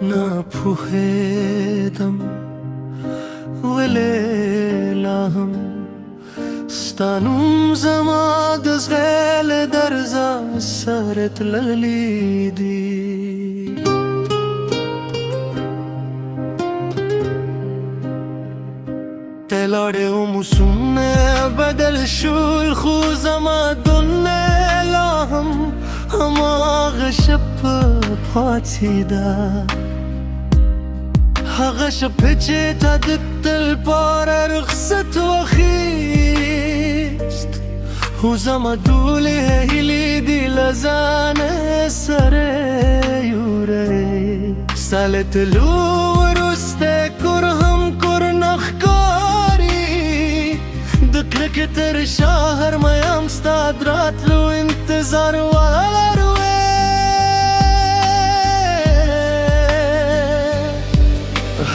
نپوهیدم ولیلاهم ستانوم زما د زغل درزا سرت للیدی تلاړې موسونه بدل شول خو زما دنیا لا هم هماغه شپه پاتېده هغه شپه چې تا د تل پاره رخصت واخیست خو زما ټولې هیلې دي له ځانه سره یوړې ستا له تلو وروسته کور هم کور نه ښکاري د کرکې تر شا هر میم ستا د راتلو انتظار ولرو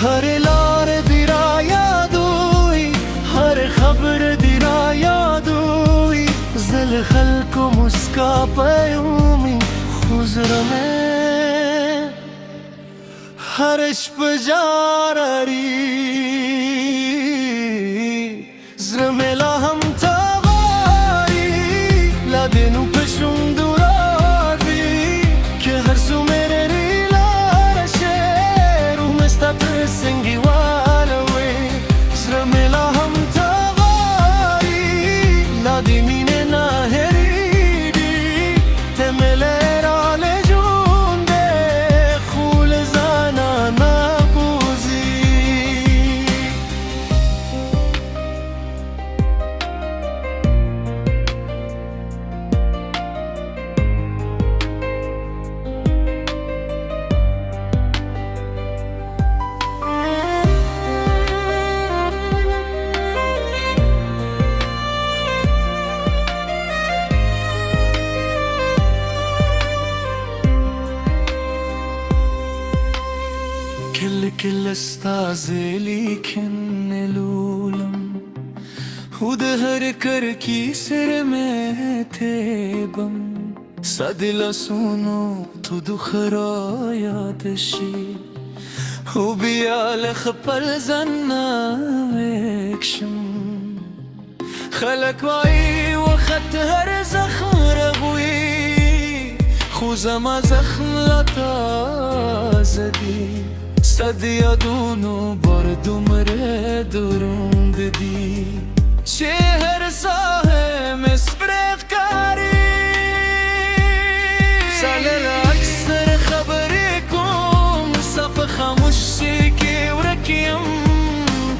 هر لار دی را یادوی هر خبر دی را یادوی زل خلکو مسکا پیومی خوزرمه هرش پجاراری زرمه لا هم تاواری لادنو پشون دوراری که هر سو میره سنگی والوی زرمه لا هم تغاری لادی مینه نهریدی تمله را لجونده خول زانا نبوزی كل استازلي كنلولم ودهر كركي سرمتي بم صدلا سونو تدو خرايا دشي وبيال خبل زنا ويكشم خلك واي وخت هر زخم ربوي خوزا ما زخم لتا زدي صد یادونو بار دومره دروند دی چه هر ساحه مسپرق کاری سال اکثر خبری کن صف خاموشی که ورکیم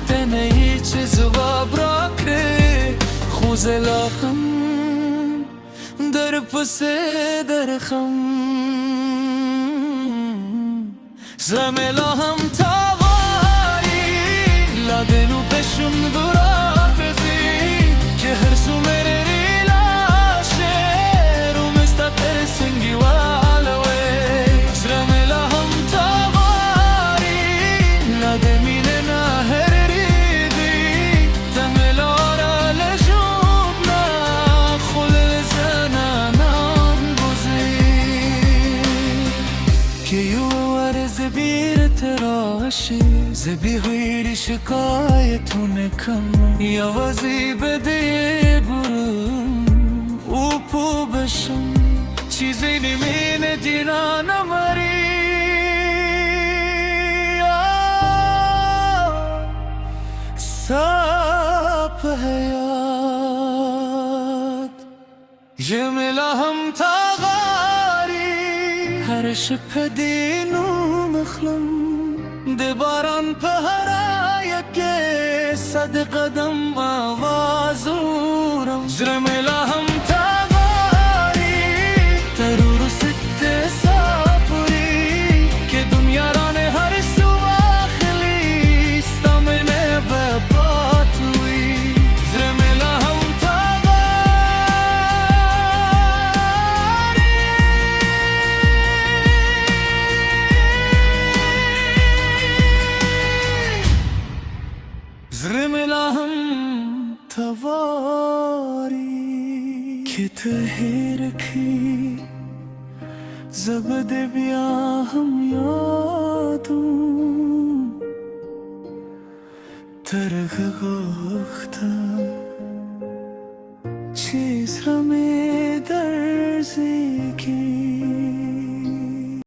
تنهی چه زواب را کره خوزلاهم در پسه درخم زرمه لا هم تغاری لادنو پشم دورات بزی که هر سو میره ریلاشه رو مستا تر سنگی والوی زرمه لا هم تغاری لادمینه نهر ریدی تملارا لجوبنا خل زنانان بزی که زبیر تراشی زبی غیر شکایتون کم یوازی بده برم او پو بشم چیزی نمینه دینا نماری ساپ حیات جمله هم تغاری هر شب دینو مخلم دباران په هرايه کې صد قدم आवाज اورم زرمه لا هم تغاری ترور ست سافری که دنیا رانه هر سو اخلی استمنه به باطوی زرمه لا هم تغاری زرمه لا هم تواری که ته رکی زبده بیا هم یادم ترک گفتم چیز همه درزی که